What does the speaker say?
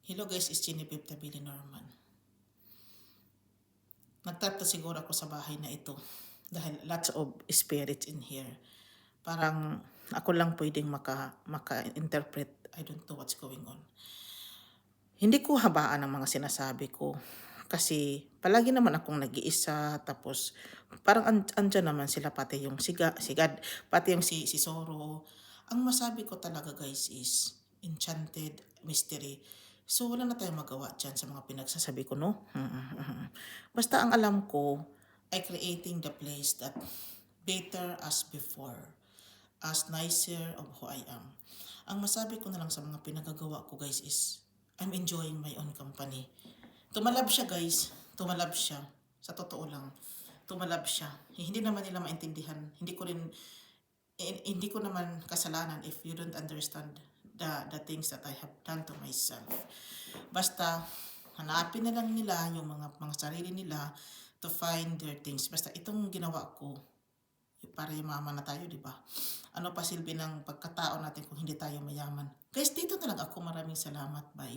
Hello guys, it's Genevieve Tabili Norman. Nagtato siguro ako sa bahay na ito dahil lots of spirits in here. Parang ako lang pwedeng maka-interpret. I don't know what's going on. Hindi ko habaan ang mga sinasabi ko. Kasi palagi naman akong nag-iisa, tapos parang andyan naman sila, pati yung sigad, pati yung si Soro. Ang masabi ko talaga guys is enchanted mystery. So wala na tayong magawa dyan sa mga pinagsasabi ko, no? Basta ang alam ko, I creating the place that better as before, as nicer of who I am. Ang masabi ko na lang sa mga pinagagawa ko guys is, I'm enjoying my own company. Tumalab siya guys, tumalab siya. Sa totoo lang, tumalab siya. Hindi naman nila maintindihan. Hindi ko naman kasalanan if you don't understand the things that I have done to myself. Basta hanapin na lang nila yung mga sarili nila to find their things. Basta itong ginawa ko para yumaman na tayo, di ba? Ano pa silbi ng pagkatao natin kung hindi tayo mayaman? Guys, dito na lang ako. Maraming salamat. Bye.